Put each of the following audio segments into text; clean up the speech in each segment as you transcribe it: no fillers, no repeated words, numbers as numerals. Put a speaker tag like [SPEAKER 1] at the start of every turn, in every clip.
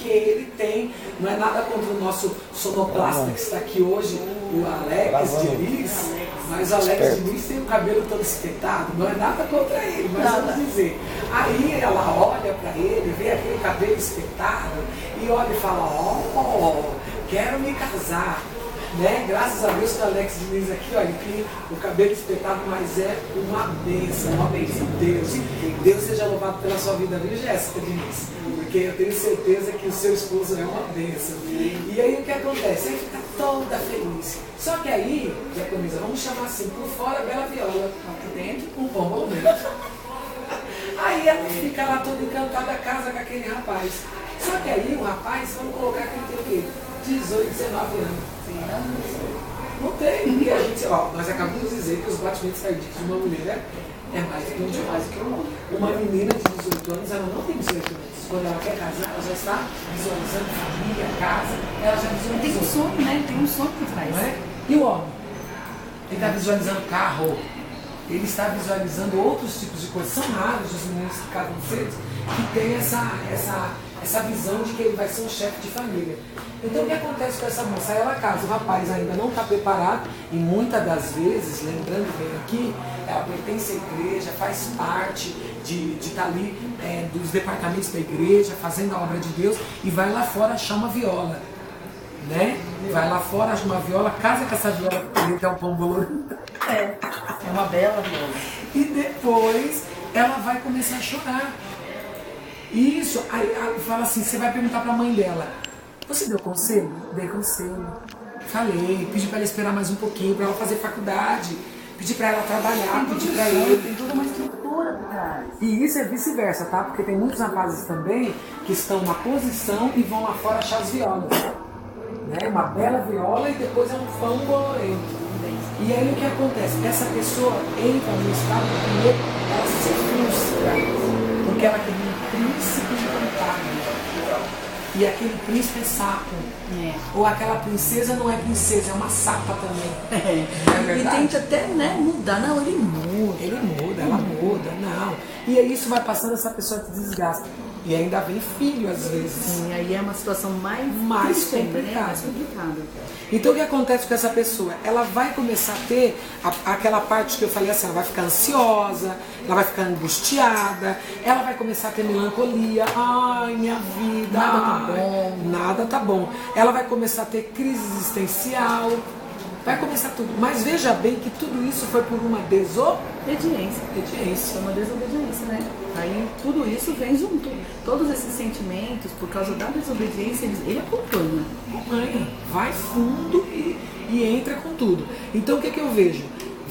[SPEAKER 1] porque ele tem, não é nada contra o nosso sonoplasta que está aqui hoje, o Alex Diniz, mas o Alex Diniz tem o cabelo todo espetado, não é nada contra ele, mas vamos dizer. Aí ela olha para ele, vê aquele cabelo espetado e olha e fala, quero me casar. Né? Graças a Deus que o Alex Diniz aqui, olha, que o cabelo espetado, mas é uma bênção de Deus. Deus seja louvado pela sua vida, viu, Jéssica Diniz? Porque eu tenho certeza que o seu esposo é uma bênção. E aí o que acontece? Ele fica toda feliz. Só que aí, Diaconisa, vamos chamar assim, por fora, Bela Viola, por dentro, um pombo dentro. Aí ela fica lá toda encantada, casa com aquele rapaz. Só que aí o rapaz, vamos colocar que ele tem o quê? 18, 19 anos. Não tem, porque a gente, nós acabamos de dizer que os batimentos cardíacos de uma mulher é mais do que um de mais do que um homem. Uma menina de 18 anos, ela não tem 18 anos. Quando ela quer casar, ela já está visualizando família, casa, ela já visualiza.
[SPEAKER 2] Tem um sonho, né? Tem um sonho por trás.
[SPEAKER 1] Não é? E o homem? Ele está visualizando carro, ele está visualizando outros tipos de coisas. São raros os meninos que casam cedo que têm essa visão de que ele vai ser um chefe de família. Então o que acontece com essa moça? Ela casa, o rapaz ainda não está preparado e muitas das vezes, lembrando bem aqui, ela pertence à igreja, faz parte de estar ali dos departamentos da igreja, fazendo a obra de Deus e vai lá fora achar uma viola. Né? Vai lá fora, acha uma viola, casa com essa viola que é um pão bolorento.
[SPEAKER 2] É uma bela viola.
[SPEAKER 1] E depois ela vai começar a chorar. Isso, aí fala assim, você vai perguntar para a mãe dela, você deu conselho? Dei conselho. Falei, pedi para ela esperar mais um pouquinho, para ela fazer faculdade, pedi para ela trabalhar, pedi para ele.
[SPEAKER 2] Tem toda uma estrutura por trás.
[SPEAKER 1] E isso é vice-versa, tá? Porque tem muitos rapazes também que estão na posição e vão lá fora achar as violas. Né? Uma bela viola e depois é um pão bolorento. E aí o que acontece? Essa pessoa entra no estado primeiro, ela se frustra, porque ela quer um príncipe encantado. E aquele príncipe é sapo. Ou aquela princesa não é princesa, é uma sapa também.
[SPEAKER 2] É e tenta até mudar. Não, ele muda.
[SPEAKER 1] Ele muda, ela muda, não. E aí isso vai passando, essa pessoa se desgasta. E ainda vem filho às vezes.
[SPEAKER 2] Sim, aí é uma situação mais
[SPEAKER 1] complicada.
[SPEAKER 2] Né? Mais complicada.
[SPEAKER 1] Então o que acontece com essa pessoa? Ela vai começar a ter aquela parte que eu falei assim, ela vai ficar ansiosa, ela vai ficar angustiada, ela vai começar a ter melancolia, ai minha vida,
[SPEAKER 2] nada tá bom.
[SPEAKER 1] Nada tá bom. Ela vai começar a ter crise existencial, vai começar tudo. Mas veja bem que tudo isso foi por uma
[SPEAKER 2] desobediência. Foi uma desobediência, né? Aí tudo isso vem junto. Todos esses sentimentos, por causa da desobediência, ele acompanha.
[SPEAKER 1] Vai fundo e entra com tudo. Então o que eu vejo?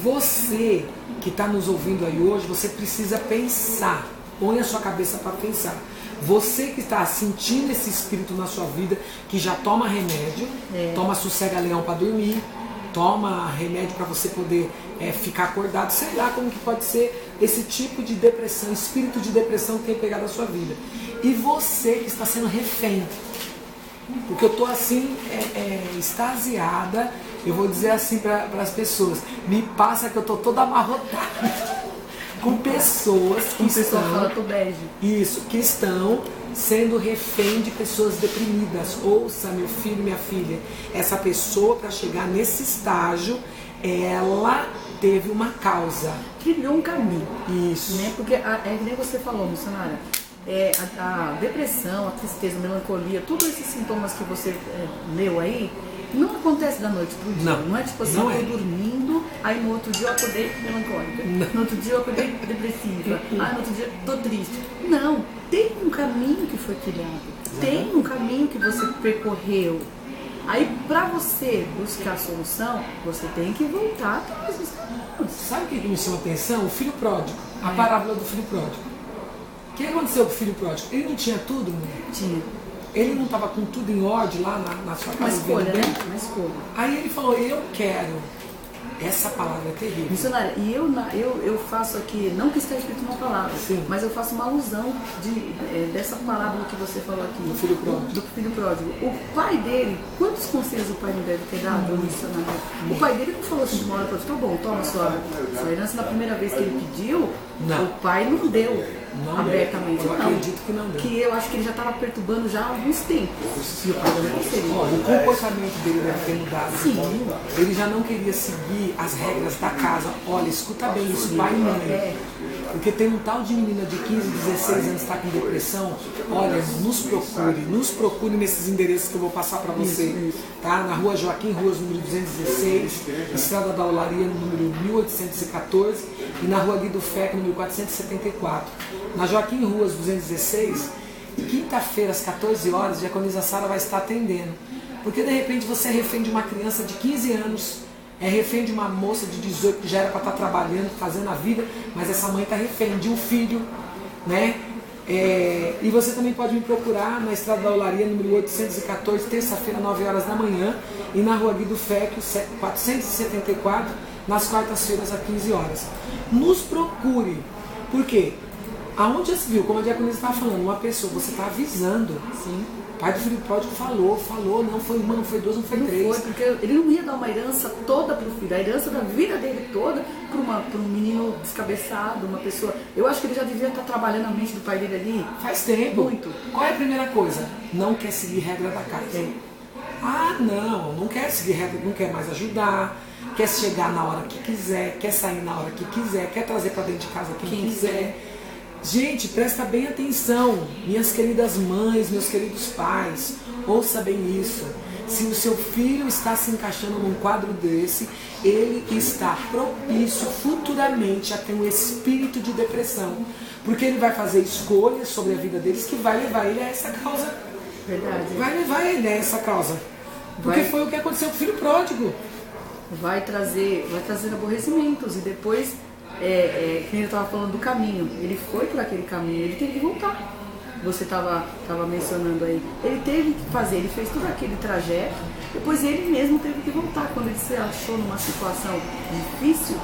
[SPEAKER 1] Você que está nos ouvindo aí hoje, você precisa pensar. Põe a sua cabeça para pensar. Você que está sentindo esse espírito na sua vida, que já toma remédio, toma sossega-leão para dormir, toma remédio para você poder ficar acordado, sei lá como que pode ser esse tipo de depressão, espírito de depressão que tem pegado a sua vida. E você que está sendo refém, porque eu estou assim, extasiada, eu vou dizer assim para as pessoas, me passa que eu estou toda amarrotada com pessoas que estão sendo refém de pessoas deprimidas. Ouça, meu filho, minha filha, essa pessoa, para chegar nesse estágio, ela teve uma causa.
[SPEAKER 2] Trilhou um caminho.
[SPEAKER 1] Isso.
[SPEAKER 2] Né? Porque, nem você falou, missionária, a depressão, a tristeza, a melancolia, todos esses sintomas que você leu aí, não acontece da noite pro dia. Não é tipo assim, eu tô dormindo, aí no outro dia eu acordei melancólica. No outro dia eu acordei depressiva. No outro dia tô triste. Não, tem um caminho que foi trilhado. Tem um caminho que você percorreu. Aí pra você buscar a solução, você tem que voltar para os caminhos.
[SPEAKER 1] Sabe o que me chama a atenção? O filho pródigo. A parábola do filho pródigo. O que aconteceu com o filho pródigo? Ele não tinha tudo, mulher?
[SPEAKER 2] Tinha.
[SPEAKER 1] Ele não estava com tudo em ordem lá na sua casa?
[SPEAKER 2] Uma escolha, né? Uma escolha.
[SPEAKER 1] Aí ele falou, eu quero. Essa palavra é terrível.
[SPEAKER 2] Missionária, e eu faço aqui, não que está escrito uma palavra,
[SPEAKER 1] sim,
[SPEAKER 2] mas eu faço uma alusão dessa parábola que você falou aqui.
[SPEAKER 1] Do filho pródigo.
[SPEAKER 2] Do filho pródigo. O pai dele, quantos conselhos o pai não deve ter dado ao missionário? O pai dele não falou assim de uma hora para outra, tá bom, toma sua herança na primeira vez que ele pediu,
[SPEAKER 1] não.
[SPEAKER 2] O pai não deu.
[SPEAKER 1] Não
[SPEAKER 2] abertamente.
[SPEAKER 1] Eu acredito que não deu.
[SPEAKER 2] Que eu acho que ele já estava perturbando já há alguns tempos. E o problema é seria.
[SPEAKER 1] O comportamento dele deve ter mudado.
[SPEAKER 2] Sim.
[SPEAKER 1] Ele já não queria seguir as regras da casa. Olha, escuta bem isso, pai e mãe. Porque tem um tal de menina de 15, 16 anos que está com depressão. Olha, nos procure nesses endereços que eu vou passar para você. Tá? Na rua Joaquim Ruas, número 216, Estrada da Olaria, número 1814, e na rua Guido Feck, número 474. Na Joaquim Ruas 216, quinta-feira às 14 horas, a diaconisa Sara vai estar atendendo. Porque de repente você é refém de uma criança de 15 anos, é refém de uma moça de 18 que já era para estar trabalhando, fazendo a vida, mas essa mãe está refém de um filho, né? E você também pode me procurar na Estrada da Olaria, número 814, terça-feira, 9 horas da manhã, e na rua Guido Feck, 474, nas quartas-feiras, às 15 horas. Nos procure. Por quê? Aonde já se viu, como a diaconisa estava falando, uma pessoa, você está avisando. Sim. O pai do filho pródigo falou, não foi uma, não foi duas, não foi três.
[SPEAKER 2] Não foi, porque ele não ia dar uma herança toda para o filho, a herança da vida dele toda para um menino descabeçado, uma pessoa. Eu acho que ele já devia estar trabalhando a mente do pai dele ali.
[SPEAKER 1] Faz tempo.
[SPEAKER 2] Muito.
[SPEAKER 1] Qual é a primeira coisa? Não quer seguir regra da casa. Ah, não quer seguir regra, não quer mais ajudar, quer chegar na hora que quiser, quer sair na hora que quiser, quer trazer para dentro de casa quem quiser. Gente, presta bem atenção, minhas queridas mães, meus queridos pais, ouça bem isso. Se o seu filho está se encaixando num quadro desse, ele está propício futuramente a ter um espírito de depressão. Porque ele vai fazer escolhas sobre a vida deles que vai levar ele a essa causa.
[SPEAKER 2] Verdade.
[SPEAKER 1] Vai levar ele a essa causa. Porque foi o que aconteceu com o filho pródigo.
[SPEAKER 2] Vai trazer aborrecimentos e depois... que ele estava falando do caminho, ele foi por aquele caminho, ele teve que voltar. Você estava mencionando aí, ele teve que fazer, ele fez todo aquele trajeto, depois ele mesmo teve que voltar. Quando ele se achou numa situação difícil,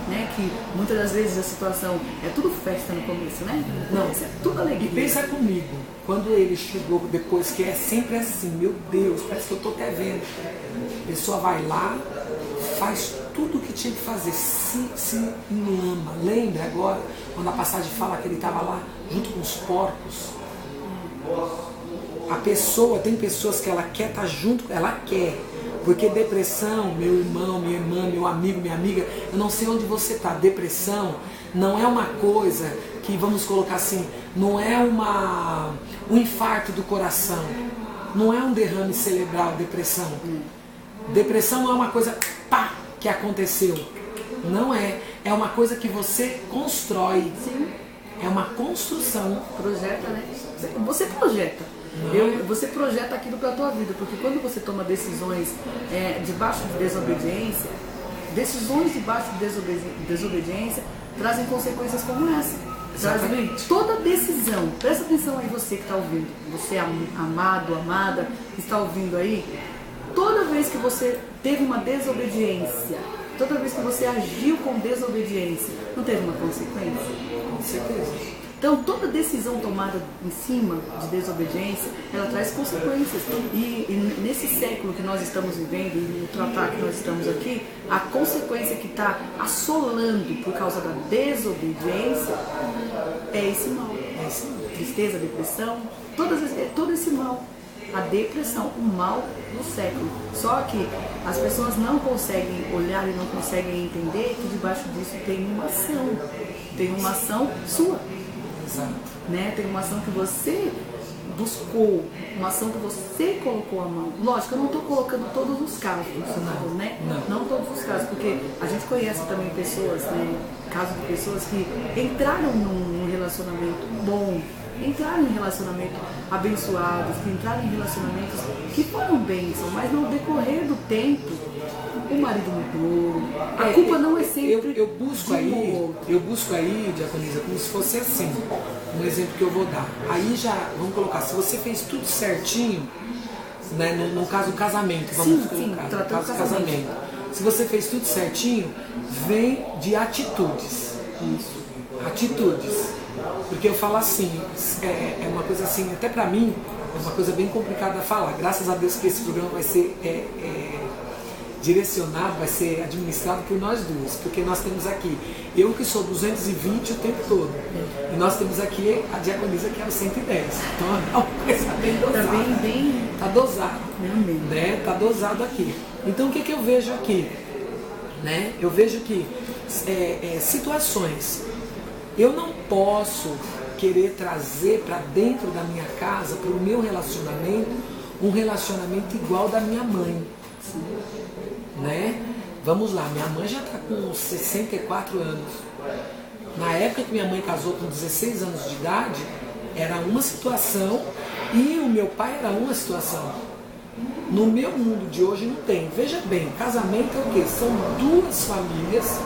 [SPEAKER 2] né, que muitas das vezes a situação é tudo festa no começo, né? Não, isso é tudo alegria.
[SPEAKER 1] E pensa comigo, quando ele chegou depois, que é sempre assim, meu Deus, parece que eu estou até vendo. A pessoa vai lá, faz tudo o que tinha que fazer, se ama. Lembra agora, quando a passagem fala que ele estava lá junto com os porcos? A pessoa, tem pessoas que ela quer estar junto, ela quer. Porque depressão, meu irmão, minha irmã, meu amigo, minha amiga, eu não sei onde você está. Depressão não é uma coisa que, vamos colocar assim, não é um infarto do coração, não é um derrame cerebral, depressão. Depressão não é uma coisa, pá, que aconteceu. Não é. É uma coisa que você constrói.
[SPEAKER 2] Sim.
[SPEAKER 1] É uma construção.
[SPEAKER 2] Projeta, né? Você projeta. Você projeta aquilo para a tua vida, porque quando você toma decisões debaixo de desobediência, decisões debaixo de desobediência trazem consequências como essa.
[SPEAKER 1] Exatamente.
[SPEAKER 2] Toda decisão, presta atenção aí você que está ouvindo, você amado, amada, que está ouvindo aí, toda vez que você teve uma desobediência, toda vez que você agiu com desobediência, não teve uma consequência?
[SPEAKER 1] Com certeza.
[SPEAKER 2] Então, toda decisão tomada em cima de desobediência, ela traz consequências. E nesse século que nós estamos vivendo, e no tratado que nós estamos aqui, a consequência que está assolando por causa da desobediência é esse mal. Tristeza, depressão, todo esse mal. A depressão, o mal do século. Só que as pessoas não conseguem olhar e não conseguem entender que debaixo disso tem uma ação. Tem uma ação sua.
[SPEAKER 1] Exato.
[SPEAKER 2] Né? Tem uma ação que você buscou, uma ação que você colocou a mão. Lógico, eu não estou colocando todos os casos, né? Não todos os casos, porque a gente conhece também pessoas, né? Casos de pessoas que entraram num relacionamento bom, entraram em relacionamentos abençoados, que entraram em relacionamentos que foram bênçãos, mas no decorrer do tempo o marido mudou. A culpa não é sempre.
[SPEAKER 1] Eu busco aí, diaconisa, como se fosse assim. Um exemplo que eu vou dar. Aí já, vamos colocar, se você fez tudo certinho, né, no caso do casamento, vamos colocar. No caso do casamento. Se você fez tudo certinho, vem de atitudes. Isso. Atitudes. Porque eu falo assim, é uma coisa assim, até pra mim, é uma coisa bem complicada a falar. Graças a Deus que esse programa vai ser direcionado, vai ser administrado por nós duas, porque nós temos aqui, eu que sou 220 o tempo todo, e nós temos aqui a diaconisa que é o 110, então é uma coisa bem dosada, tá dosado, né? Tá dosado aqui. Então o que eu vejo aqui? Né? Eu vejo que situações, eu não posso querer trazer para dentro da minha casa, para o meu relacionamento, um relacionamento igual da minha mãe. Né? Vamos lá, minha mãe já está com 64 anos. Na época que minha mãe casou com 16 anos de idade, era uma situação e o meu pai era uma situação. No meu mundo de hoje não tem. Veja bem, casamento é o quê? São duas famílias,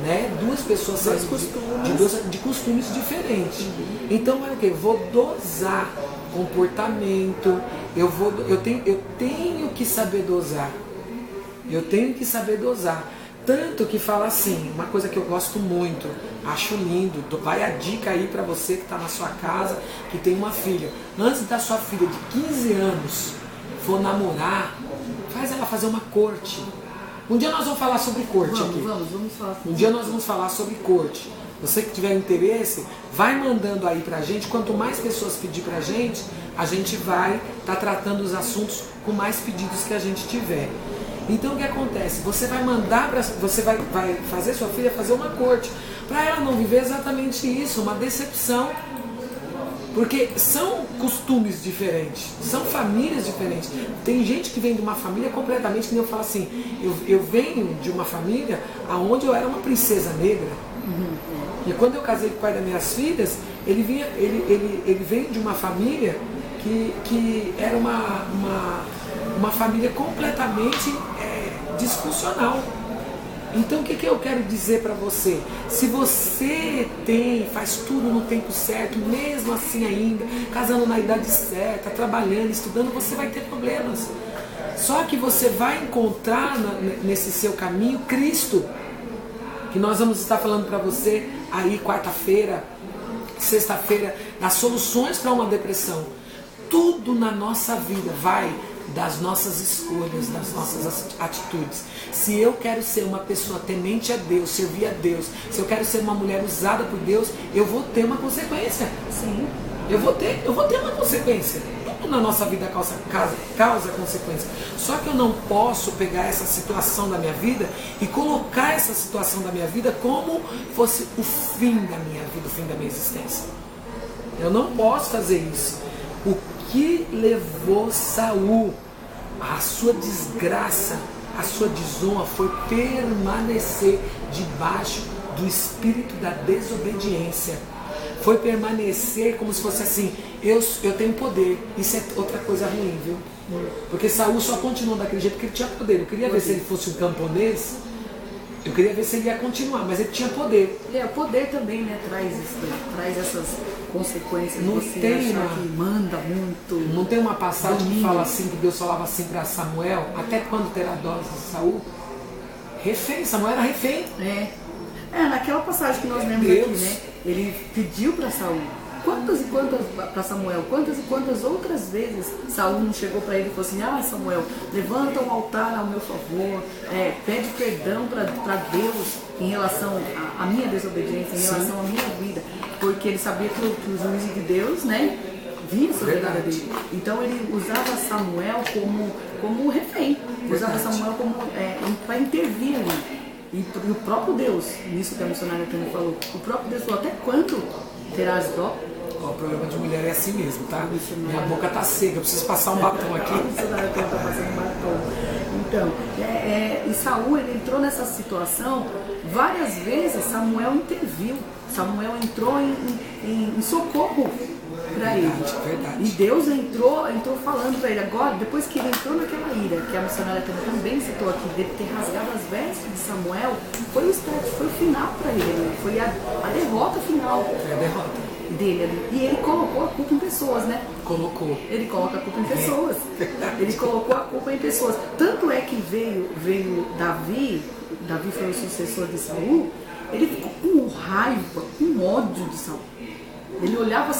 [SPEAKER 1] né? Duas pessoas de costumes diferentes. Então é o quê? Vou dosar comportamento, eu tenho que saber dosar. Eu tenho que saber dosar. Tanto que fala assim, uma coisa que eu gosto muito, acho lindo, vai a dica aí para você que está na sua casa, que tem uma filha. Antes da sua filha de 15 anos for namorar, faz ela fazer uma corte. Um dia nós vamos falar sobre corte aqui.
[SPEAKER 2] Vamos falar sobre
[SPEAKER 1] um dia nós vamos falar sobre corte. Você que tiver interesse, vai mandando aí pra gente. Quanto mais pessoas pedir pra gente, a gente vai estar tratando os assuntos com mais pedidos que a gente tiver. Então o que acontece? Você vai mandar você vai fazer sua filha fazer uma corte, para ela não viver exatamente isso, uma decepção. Porque são costumes diferentes, são famílias diferentes. Tem gente que vem de uma família completamente, que nem eu falo assim, eu venho de uma família onde eu era uma princesa negra. E quando eu casei com o pai das minhas filhas, ele veio de uma família que era uma família completamente disfuncional. Então o que eu quero dizer para você? Se você faz tudo no tempo certo, mesmo assim ainda, casando na idade certa, trabalhando, estudando, você vai ter problemas. Só que você vai encontrar nesse seu caminho Cristo, que nós vamos estar falando para você aí quarta-feira, sexta-feira, das soluções para uma depressão. Tudo na nossa vida vai das nossas escolhas, das nossas atitudes. Se eu quero ser uma pessoa temente a Deus, servir a Deus, se eu quero ser uma mulher usada por Deus, eu vou ter uma consequência.
[SPEAKER 2] Sim.
[SPEAKER 1] Eu vou ter uma consequência. Tudo na nossa vida causa consequência. Só que eu não posso pegar essa situação da minha vida e colocar essa situação da minha vida como fosse o fim da minha vida, o fim da minha existência. Eu não posso fazer isso. O que levou Saul à sua desgraça, à sua desonra, foi permanecer debaixo do espírito da desobediência. Foi permanecer como se fosse assim, eu tenho poder. Isso é outra coisa ruim, viu? Porque Saul só continuou daquele jeito porque ele tinha poder. Eu queria ver se ele fosse um camponês, eu queria ver se ele ia continuar, mas ele tinha poder.
[SPEAKER 2] O poder também, né, traz essas consequências.
[SPEAKER 1] Não
[SPEAKER 2] você
[SPEAKER 1] tem
[SPEAKER 2] achar que manda muito.
[SPEAKER 1] Não tem uma passagem que fala assim, que Deus falava assim para Samuel, até quando terá dose de Saul? Refém, Samuel era refém.
[SPEAKER 2] Naquela passagem que nós lemos aqui, né? Ele pediu para Saul, para Samuel, quantas e quantas outras vezes Saul não chegou para ele e falou assim, Samuel, levanta um altar ao meu favor, pede perdão para Deus em relação à minha desobediência, em relação à minha vida, porque ele sabia que o juízo de Deus, né, vinha sobre a vida dele. Então ele usava Samuel como refém, usava Samuel para intervir ali. E o próprio Deus, nisso que a missionária também falou, o próprio Deus falou, até quando terás dó?
[SPEAKER 1] O problema de mulher é assim mesmo, tá? Minha boca tá seca, eu preciso passar um batom aqui.
[SPEAKER 2] A missionária tá passando batom. Então, e Saul, ele entrou nessa situação, várias vezes Samuel interviu, Samuel entrou em socorro para ele.
[SPEAKER 1] Verdade.
[SPEAKER 2] E Deus entrou falando para ele. Agora, depois que ele entrou naquela ira, que a missionária também citou aqui, dele ter rasgado as vestes de Samuel, foi o final para ele, foi a derrota final.
[SPEAKER 1] Foi a derrota
[SPEAKER 2] dele ali. E ele colocou a culpa em pessoas, né?
[SPEAKER 1] Colocou.
[SPEAKER 2] Ele coloca a culpa em pessoas. Ele colocou a culpa em pessoas. Tanto é que veio Davi foi o sucessor de Saul, ele ficou com raiva, com ódio de Saul. Ele olhava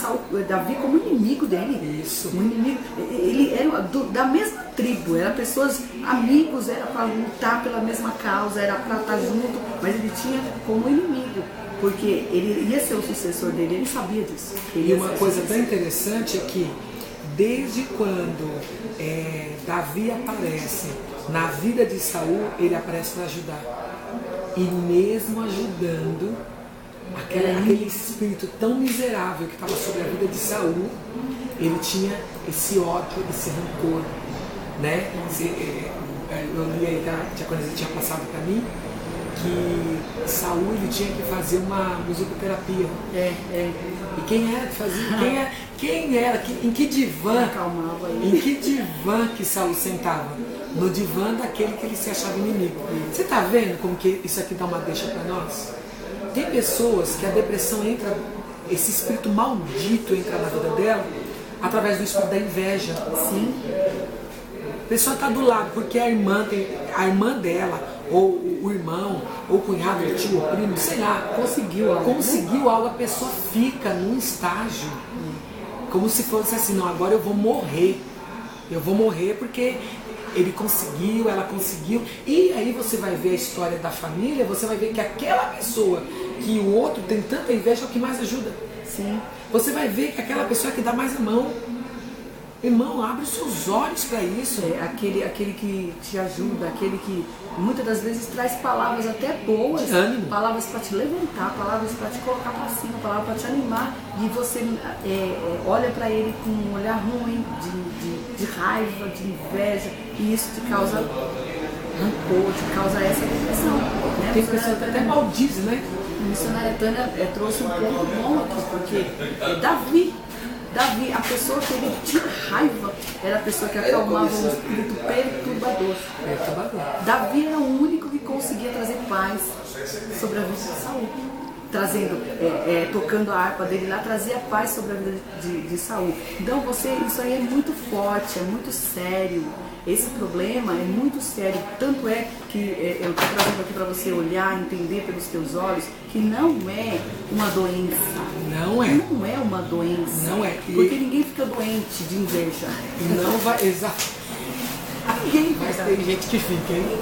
[SPEAKER 2] Davi como inimigo dele.
[SPEAKER 1] Isso.
[SPEAKER 2] Um inimigo. Ele era da mesma tribo, era pessoas, amigos, era para lutar pela mesma causa, era para estar junto, mas ele tinha como inimigo, porque ele ia ser o sucessor dele, ele sabia disso.
[SPEAKER 1] E uma coisa tão interessante é que, desde quando Davi aparece na vida de Saul, ele aparece para ajudar. E mesmo ajudando, aquele espírito tão miserável que estava sobre a vida de Saul, ele tinha esse ódio, esse rancor, né? Eu li aí, a coisa tinha passado para mim, que Saul ele tinha que fazer uma musicoterapia. E quem era que fazia? Em que divã? Em que divã que Saul sentava? No divã daquele que ele se achava inimigo. Você está vendo como que isso aqui dá uma deixa para nós? Tem pessoas que a depressão entra, esse espírito maldito entra na vida dela através do espírito da inveja.
[SPEAKER 2] Sim.
[SPEAKER 1] A pessoa está do lado porque a irmã dela, ou o irmão, ou o cunhado, o tio, o primo, sei lá, conseguiu algo, a pessoa fica num estágio como se fosse assim, não, agora eu vou morrer porque ele conseguiu, ela conseguiu. E aí você vai ver a história da família, você vai ver que aquela pessoa que o outro tem tanta inveja é o que mais ajuda.
[SPEAKER 2] Sim.
[SPEAKER 1] Você vai ver que aquela pessoa que dá mais a mão. Irmão, abre os seus olhos para isso.
[SPEAKER 2] Aquele que te ajuda, aquele que muitas das vezes traz palavras até boas, palavras para te levantar, palavras para te colocar para cima, palavras para te animar, e você olha para ele com um olhar ruim, de raiva, de inveja, e isso te causa rancor, te causa essa depressão. Né?
[SPEAKER 1] Tem pessoa que até maldiz, né?
[SPEAKER 2] A missionária Tânia trouxe um ponto bom aqui, porque Davi, a pessoa que ele tinha raiva, era a pessoa que acalmava um espírito perturbador. Davi era o único que conseguia trazer paz sobre a vida de Saul. Tocando a harpa dele lá, trazia paz sobre a vida de Saul. Então isso aí é muito forte, é muito sério. Esse problema é muito sério, tanto é que eu estou trazendo aqui para você olhar, entender pelos teus olhos, que não é uma doença.
[SPEAKER 1] Não é.
[SPEAKER 2] Não é uma doença.
[SPEAKER 1] Não é.
[SPEAKER 2] Porque ninguém fica doente de inveja.
[SPEAKER 1] Não vai, exato.
[SPEAKER 2] Ninguém fica.
[SPEAKER 1] Mas tem gente que fica, hein?